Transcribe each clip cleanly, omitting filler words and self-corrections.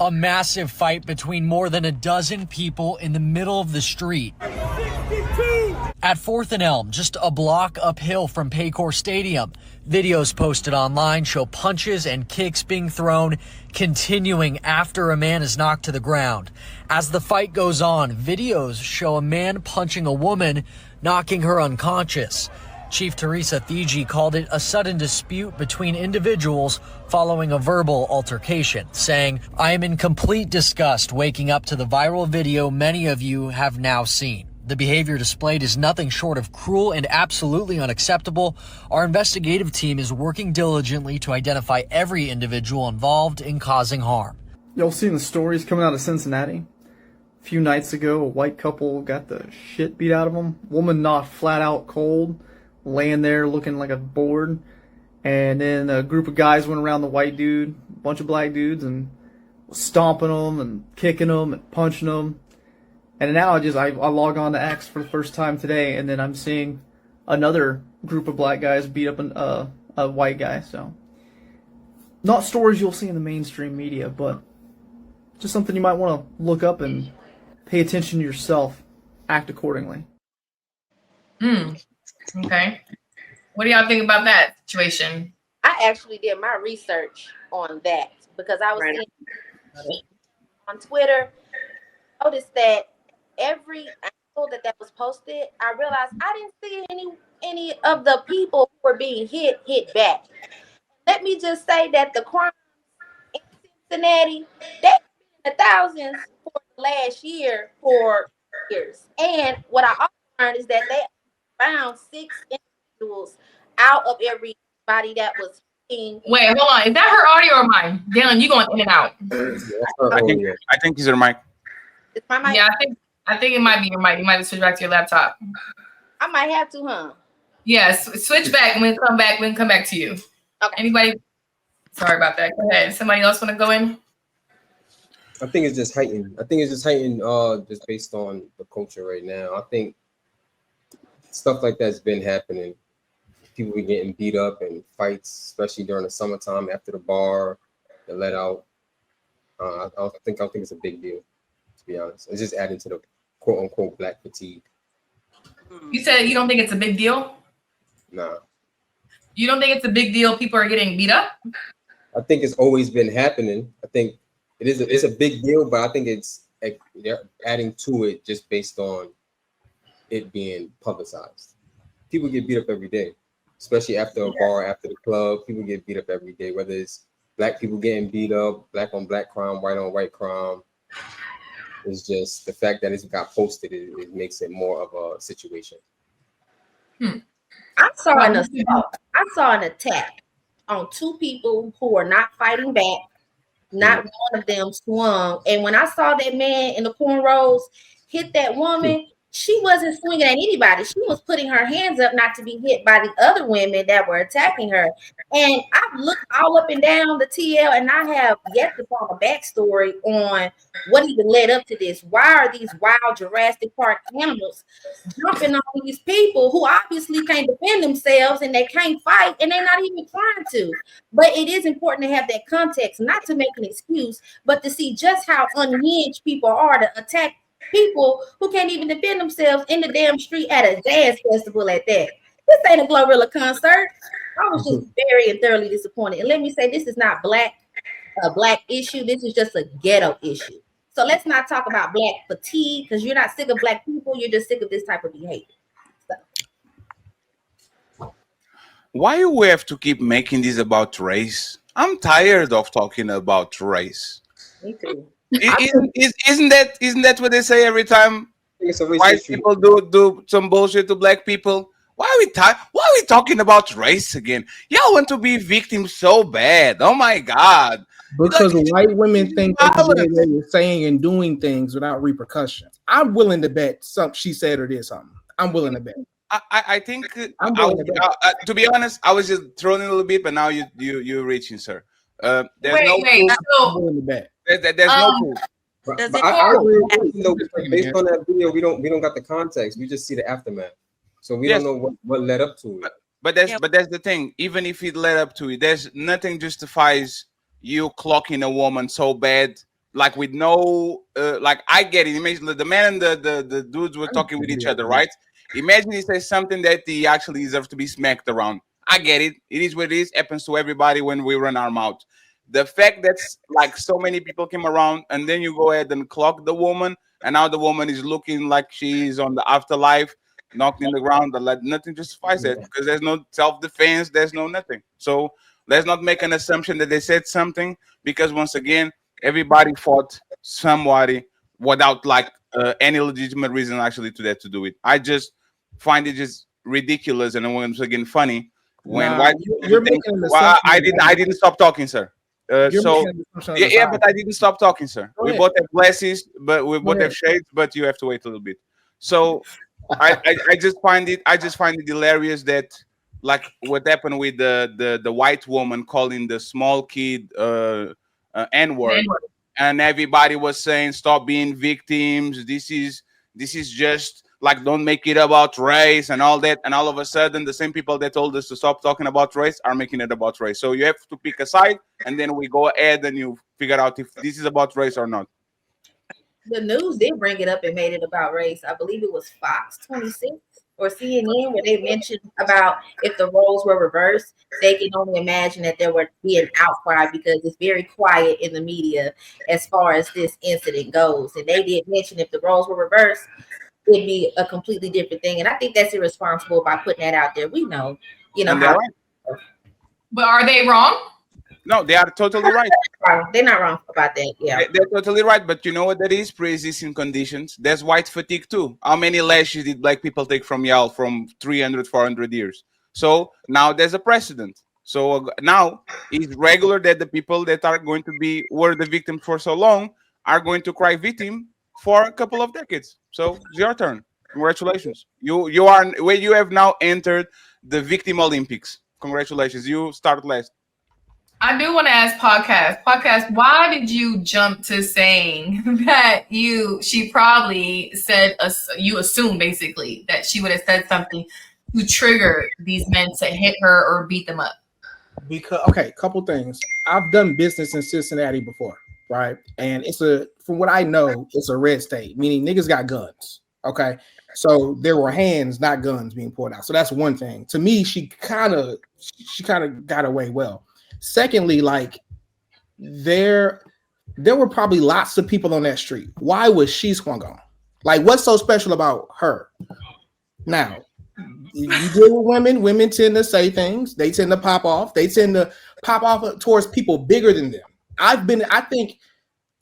A massive fight between more than a dozen people in the middle of the street. At 4th and Elm, just a block uphill from Paycor Stadium. Videos posted online show punches and kicks being thrown, continuing after a man is knocked to the ground. As the fight goes on, videos show a man punching a woman, knocking her unconscious. Chief Teresa Thigi called it a sudden dispute between individuals following a verbal altercation, saying, "I am in complete disgust waking up to the viral video many of you have now seen. The behavior displayed is nothing short of cruel and absolutely unacceptable. Our investigative team is working diligently to identify every individual involved in causing harm." Y'all seen the stories coming out of Cincinnati? A few nights ago, a white couple got the shit beat out of them. Woman knocked flat out cold, laying there looking like a board. And then a group of guys went around the white dude, a bunch of black dudes, and was stomping them and kicking them and punching them. And now I log on to X for the first time today, and then I'm seeing another group of black guys beat up a white guy. So, not stories you'll see in the mainstream media, but just something you might want to look up and pay attention to yourself, act accordingly. Okay. What do y'all think about that situation? I actually did my research on that because I was seeing on Twitter, noticed that every angle that was posted, I realized I didn't see any of the people who were being hit back. Let me just say that the crimes in Cincinnati, they've been in the thousands for the last year for years. And what I also learned is that they found 6 individuals out of everybody that was being. Wait, hold on. Is that her audio or mine? Dylan, you going in and out. I think it's your mic. It's my mic. Yeah, I think it might be your mic. You might have to switch back to your laptop. I might have to, huh? Yes, switch back and we can come back to you. Okay. Anybody? Sorry about that. Go ahead. Somebody else want to go in? I think it's just heightened. Just based on the culture right now. I think stuff like that's been happening. People be getting beat up in fights, especially during the summertime after the bar, the let out. I don't think it's a big deal, to be honest. It's just adding to the quote unquote black fatigue. You said you don't think it's a big deal? Nah. You don't think it's a big deal people are getting beat up? I think it's always been happening. I think it's a big deal, but I think they're adding to it just based on it being publicized. People get beat up every day, especially after a bar, after the club. People get beat up every day, whether it's black people getting beat up, black on black crime, white on white crime. It's just the fact that it's got posted, it makes it more of a situation. I saw an attack on 2 people who were not fighting back. Not one of them swung. And when I saw that man in the cornrows hit that woman, she wasn't swinging at anybody. She was putting her hands up not to be hit by the other women that were attacking her. And I've looked all up and down the TL, and I have yet to find a backstory on what even led up to this. Why are these wild Jurassic Park animals jumping on these people who obviously can't defend themselves and they can't fight and they're not even trying to? But it is important to have that context, not to make an excuse, but to see just how unhinged people are to attack people who can't even defend themselves in the damn street at a jazz festival at that. This ain't a Glorilla concert. I was just very and thoroughly disappointed. And let me say, this is not a black issue. This is just a ghetto issue. So let's not talk about black fatigue, because you're not sick of black people. You're just sick of this type of behavior. So. Why we have to keep making this about race? I'm tired of talking about race. Me too. Isn't that what they say every time white people do some bullshit to black people? Why are we talking about race again? Y'all want to be victims so bad. Oh my God. Because white women think they're saying and doing things without repercussions. I'm willing to bet she said or did something. I'm willing to bet. I think to be honest, I was just throwing a little bit, but now you're reaching, sir. There's no proof. There's no proof. But I agree with you, based on that video, we don't got the context. We just see the aftermath, so we don't know what led up to it. But that's the thing. Even if it led up to it, there's nothing justifies you clocking a woman so bad like with no like I get it. Imagine the man and the dudes were talking with each other, right? Imagine he says something that he actually deserves to be smacked around. I get it. It is what it is. Happens to everybody when we run our mouth. The fact that like so many people came around, and then you go ahead and clock the woman, and now the woman is looking like she's on the afterlife, knocked in the ground. Like nothing justifies that because there's no self-defense, there's no nothing. So let's not make an assumption that they said something because once again, everybody fought somebody without like any legitimate reason actually to that to do it. I just find it just ridiculous and once again funny when Nah, white you're people think, making an well, assumption. I didn't stop talking, sir. You're So making an assumption on yeah, the yeah, side. but I didn't stop talking, sir. Go We ahead. both have glasses, but we Go both have ahead. shades, but you have to wait a little bit. So I just find it hilarious that like what happened with the white woman calling the small kid N word, and everybody was saying stop being victims. This is just like don't make it about race and all that. And all of a sudden, the same people that told us to stop talking about race are making it about race. So you have to pick a side, and then we go ahead and you figure out if this is about race or not. The news did bring it up and made it about race. I believe it was Fox 26 or CNN where they mentioned about if the roles were reversed, they can only imagine that there would be an outcry because it's very quiet in the media as far as this incident goes. And they did mention if the roles were reversed, it'd be a completely different thing. And I think that's irresponsible by putting that out there. We know, And they're how. right. But are they wrong? No, they are totally right. They're not wrong about that. Yeah. They're totally right. But you know what that is? Pre-existing conditions. There's white fatigue too. How many lashes did black people take from y'all from 300, 400 years? So now there's a precedent. So now it's regular that the people that are going to be were the victims for so long are going to cry victim for a couple of decades. So it's your turn. Congratulations. You are where you have now entered the victim Olympics. Congratulations. You start last. I do want to ask podcast, why did you jump to saying that she probably said, you assume basically that she would have said something to trigger these men to hit her or beat them up? Because okay, couple things. I've done business in Cincinnati before, right? And from what I know, it's a red state, meaning niggas got guns. Okay. So there were hands, not guns being pulled out. So that's one thing. To me, she kind of got away well. Secondly, like there were probably lots of people on that street. Why was she swung on? Like, what's so special about her? Now, you deal with women tend to say things. They tend to pop off. They tend to pop off towards people bigger than them. I think,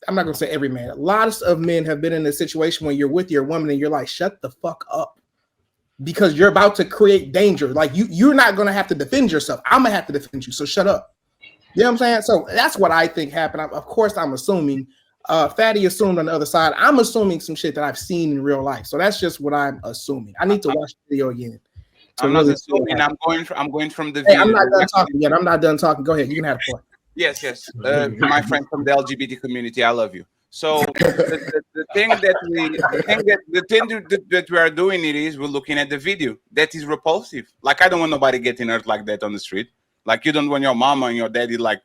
I'm not going to say every man. Lots of men have been in a situation when you're with your woman and you're like, shut the fuck up. Because you're about to create danger. Like, you're not going to have to defend yourself. I'm going to have to defend you. So shut up. You know what I'm saying? So that's what I think happened. Of course, I'm assuming. Fatty assumed on the other side. I'm assuming some shit that I've seen in real life. So that's just what I'm assuming. I need to watch the video again. I'm not assuming. I'm going from the Hey, view. I'm not done talking yet. I'm not done talking. Go ahead. You can have a point. Yes. My friend from the LGBT community, I love you. So the thing that we are doing it is we're looking at the video. That is repulsive. Like I don't want nobody getting hurt like that on the street. Like you don't want your mama and your daddy like.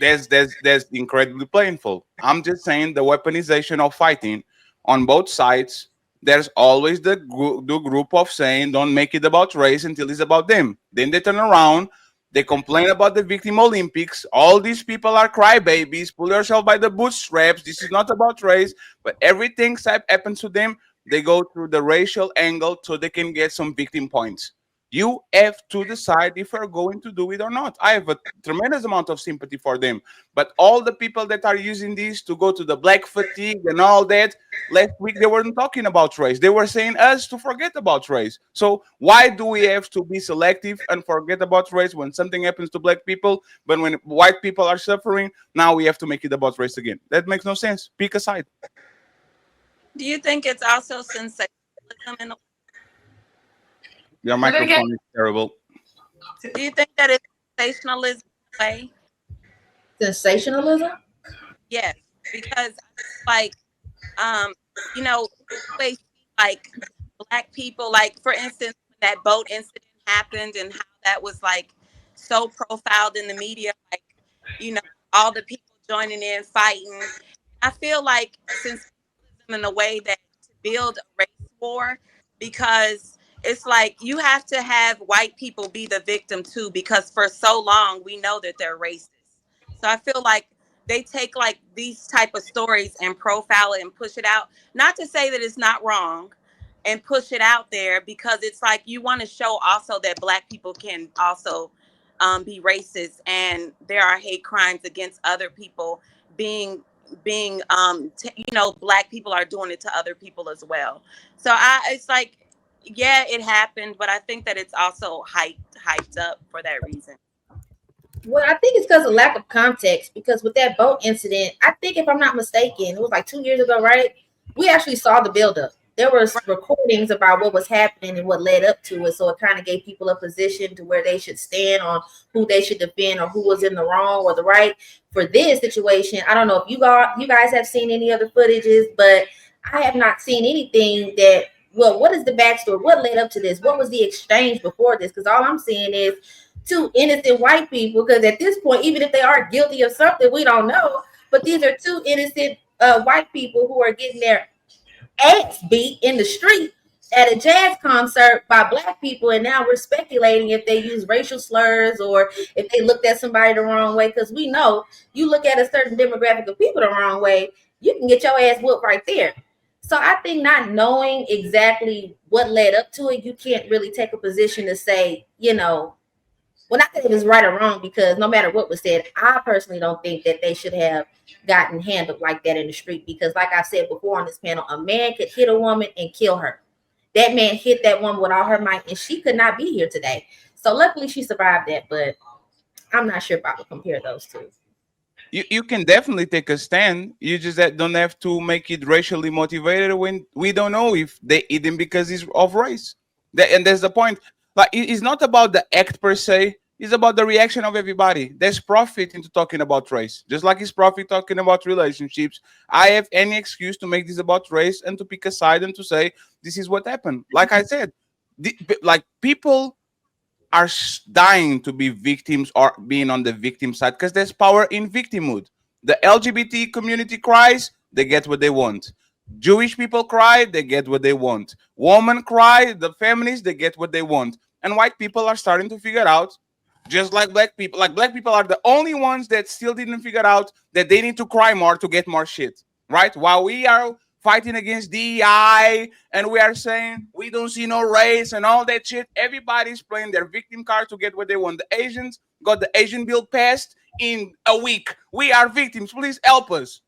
That's incredibly painful. I'm just saying the weaponization of fighting on both sides. There's always the group of saying don't make it about race until it's about them. Then they turn around. They complain about the Victim Olympics. All these people are crybabies. Pull yourself by the bootstraps. This is not about race, but everything happens to them. They go through the racial angle so they can get some victim points. You have to decide if you're going to do it or not. I have a tremendous amount of sympathy for them. But all the people that are using this to go to the black fatigue and all that, last week they weren't talking about race. They were saying us to forget about race. So why do we have to be selective and forget about race when something happens to black people? But when white people are suffering, now we have to make it about race again. That makes no sense. Pick a side. Do you think it's also sensationalism in a Your microphone is terrible. Do you think that it's sensationalism in a way? Sensationalism? Yes, because like like black people, like for instance, when that boat incident happened and how that was like so profiled in the media, like all the people joining in, fighting. I feel like sensationalism in a way that to build a race war, because it's like you have to have white people be the victim too, because for so long we know that they're racist. So I feel like they take like these type of stories and profile it and push it out. Not to say that it's not wrong, and push it out there, because it's like you want to show also that Black people can also be racist, and there are hate crimes against other people being Black people are doing it to other people as well. So it's like, yeah, it happened, but I think that it's also hyped up for that reason. Well, I think it's because of lack of context. Because with that boat incident, I think if I'm not mistaken, it was like 2 years ago, right? We actually saw the buildup. There was recordings about what was happening and what led up to it. So it kind of gave people a position to where they should stand on who they should defend or who was in the wrong or the right. For this situation, I don't know if you guys have seen any other footages, but I have not seen anything that, well, what is the backstory? What led up to this? What was the exchange before this? Because all I'm seeing is two innocent white people, because at this point, even if they are guilty of something, we don't know. But these are two innocent white people who are getting their ass beat in the street at a jazz concert by Black people, and now we're speculating if they use racial slurs or if they looked at somebody the wrong way. Because we know you look at a certain demographic of people the wrong way, you can get your ass whooped right there. So I think not knowing exactly what led up to it, you can't really take a position to say, well, not that it was right or wrong, because no matter what was said, I personally don't think that they should have gotten handled like that in the street. Because like I said before on this panel, a man could hit a woman and kill her. That man hit that woman with all her might, and she could not be here today. So luckily she survived that, but I'm not sure if I would compare those two. You can definitely take a stand. You just don't have to make it racially motivated when we don't know if they eat him because he's of race. And that's the point. Like, it's not about the act per se. It's about the reaction of everybody. There's profit into talking about race, just like it's profit talking about relationships. I have any excuse to make this about race and to pick a side and to say this is what happened. Like I said, like people are dying to be victims or being on the victim side because there's power in victimhood. The LGBT community cries, they get what they want. Jewish people cry, they get what they want. Women cry, the feminists, they get what they want. And white people are starting to figure out, just like Black people. Like, Black people are the only ones that still didn't figure out that they need to cry more to get more shit, right? While we are fighting against DEI and we are saying we don't see no race and all that shit, everybody's playing their victim card to get what they want. The Asians got the Asian bill passed in a week. We are victims. Please help us.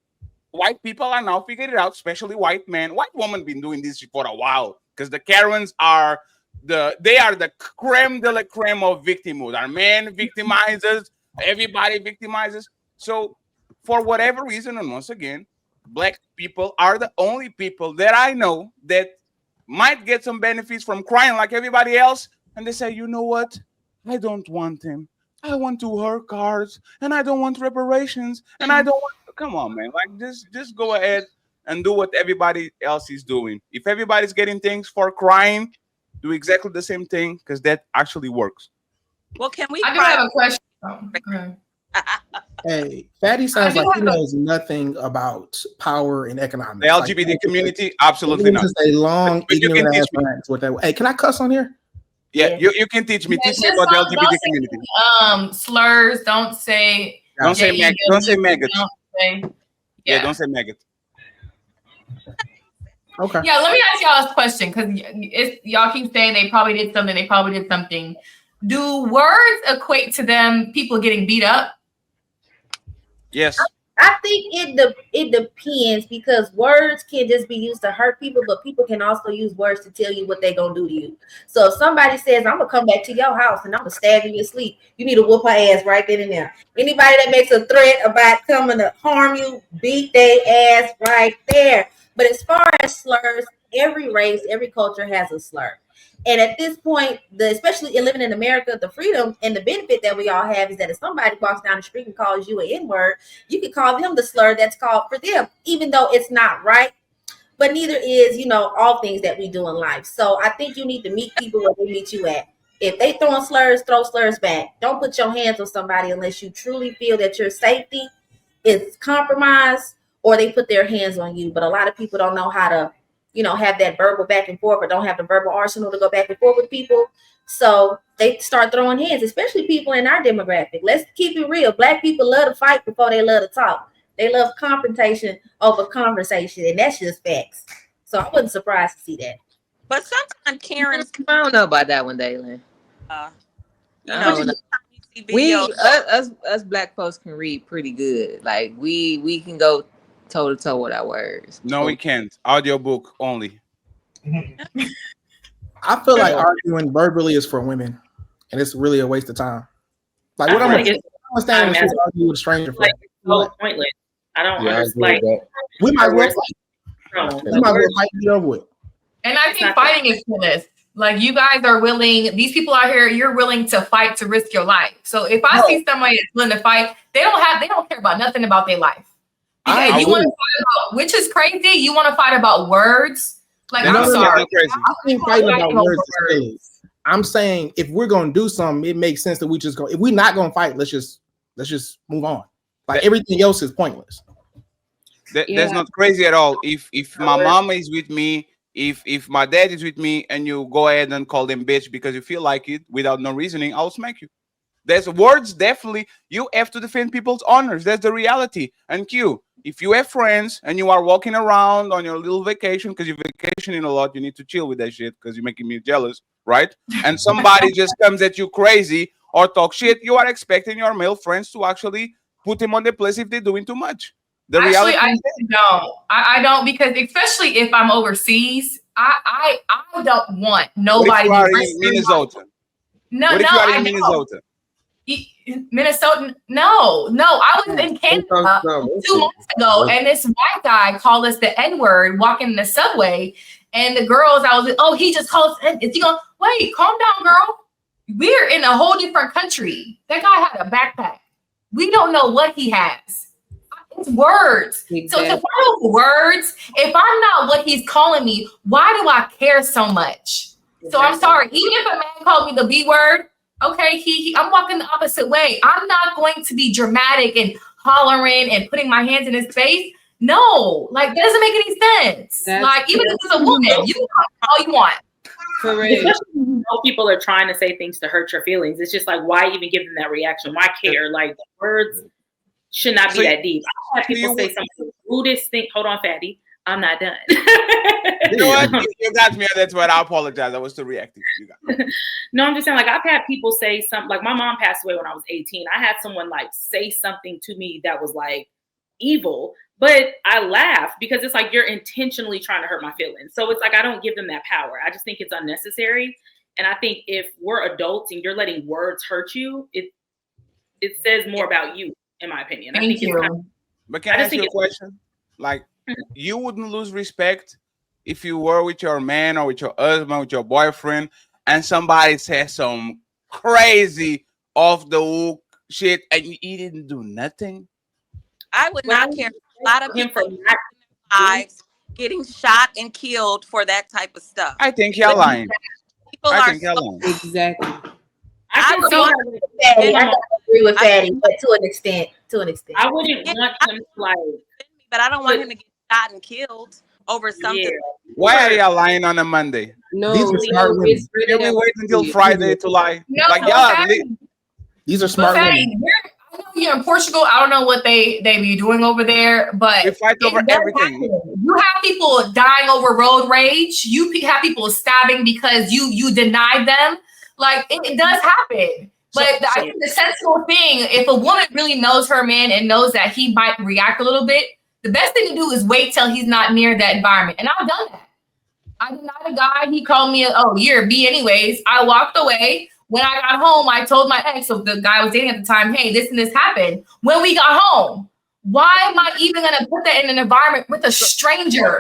White people are now figuring it out, especially white men. White women been doing this for a while because the Karens are the creme de la creme of victimhood. Our men victimizers, everybody victimizes. So for whatever reason, and once again, Black people are the only people that I know that might get some benefits from crying like everybody else. And they say, you know what? I don't want him. I want to work hard, and I don't want reparations, and I don't want. Come on, man. Like, just go ahead and do what everybody else is doing. If everybody's getting things for crying, do exactly the same thing, because that actually works. Well, can we? I do have a question. Hey, Fatty sounds like he knows nothing about power and economics. The LGBT community, absolutely not. Just a long, ignorant ass rant. Hey, can I cuss on here? Yeah, you can teach me. Teach me about the LGBT community. Slurs. Don't say. Don't say maggot. Don't say maggot. Yeah, don't say maggot. Okay. Yeah, let me ask y'all this question, because y'all keep saying they probably did something. They probably did something. Do words equate to them people getting beat up? Yes. I think it depends, because words can just be used to hurt people, but people can also use words to tell you what they're gonna do to you. So if somebody says, I'm gonna come back to your house and I'm gonna stab you in your sleep, you need to whoop her ass right then and there. Anybody that makes a threat about coming to harm you, beat their ass right there. But as far as slurs, every race, every culture has a slur. And at this point, especially in living in America, the freedom and the benefit that we all have is that if somebody walks down the street and calls you an N-word, you can call them the slur that's called for them, even though it's not right. But neither is, all things that we do in life. So I think you need to meet people where they meet you at. If they throwing slurs, throw slurs back. Don't put your hands on somebody unless you truly feel that your safety it's compromise or they put their hands on you. But a lot of people don't know how to, have that verbal back and forth, or don't have the verbal arsenal to go back and forth with people. So they start throwing hands, especially people in our demographic. Let's keep it real. Black people love to fight before they love to talk. They love confrontation over conversation, and that's just facts. So I wasn't surprised to see that. But sometimes Karen's, I don't know about that one, Daylin. Us black folks can read pretty good. Like we can go toe to toe with our words. No, we can't. Audiobook only. I feel like arguing verbally is for women, and it's really a waste of time. Like what I'm understanding is argue with a stranger for. So pointless. I don't understand. We might as well fight it over with. And I think fighting is pointless. Like you guys are willing, these people out here, you're willing to fight to risk your life. So if I see somebody that's willing to fight, they don't care about nothing about their life. Because you want to fight about, which is crazy, you want to fight about words. Like I'm sorry. I think fighting about words is silly. I'm saying if we're gonna do something, it makes sense that we just go. If we're not gonna fight, let's just move on. Like everything else is pointless. That's not crazy at all. If my mom is with me, if my dad is with me, and you go ahead and call them bitch because you feel like it without no reasoning, I'll smack you. There's words, definitely. You have to defend people's honors. That's the reality. And Q, if you have friends and you are walking around on your little vacation, because you're vacationing a lot, you need to chill with that shit because you're making me jealous, right? And somebody just comes at you crazy or talk shit, you are expecting your male friends to actually put him on the place if they're doing too much. The reality I don't, because especially if I'm overseas, I don't want nobody. What if you are in Minnesota? What if you are in Minnesota? Minnesota? No. I was in Canada 2 months ago, and this white guy called us the N-word walking in the subway, and the girls, I was like, oh, he just called us. Is he going? Wait, calm down, girl. We're in a whole different country. That guy had a backpack. We don't know what he has. It's words. Exactly. So it's a problem with words. If I'm not what he's calling me, why do I care so much? Exactly. So I'm sorry. Even if a man called me the B word, okay, I'm walking the opposite way. I'm not going to be dramatic and hollering and putting my hands in his face. No, like that doesn't make any sense. Like even if it's a woman, you can call all you want. Especially when people are trying to say things to hurt your feelings. It's just like, why even give them that reaction? Why care? Like the words should not be that deep. I have people say some of the rudest thing. Hold on, Fatty. I'm not done. You know what? You got me. That's what I apologize. I was too reactive. You got me. No, I'm just saying, like, I've had people say something, like my mom passed away when I was 18. I had someone like say something to me that was like evil, but I laugh because it's like you're intentionally trying to hurt my feelings. So it's like I don't give them that power. I just think it's unnecessary. And I think if we're adults and you're letting words hurt you, it says more about you, in my opinion. Thank you. But can I ask you a question? Like, you wouldn't lose respect if you were with your man or with your husband, with your boyfriend, and somebody says some crazy off the hook shit and you didn't do nothing? I would not care. A lot of people in their lives getting shot and killed for that type of stuff. I think you're lying. People I are think you're lying. Exactly. I agree with Fatty, but to an extent. I wouldn't want him to like, but I don't want him to get shot and killed over something. Yeah. Why are you lying on a Monday? No, These are smart women. Can we wait until Friday to lie? No, like, yeah, these are smart women. I know you're in Portugal. I don't know what they be doing over there, but they fight over everything. Happen. You have people dying over road rage. You have people stabbing because you denied them. Like it does happen. But I think the sensible thing, if a woman really knows her man and knows that he might react a little bit, the best thing to do is wait till he's not near that environment. And I've done that. I denied a guy. He called me, you're a B anyways. I walked away. When I got home, I told my ex, so the guy I was dating at the time, hey, this and this happened. When we got home, why am I even going to put that in an environment with a stranger?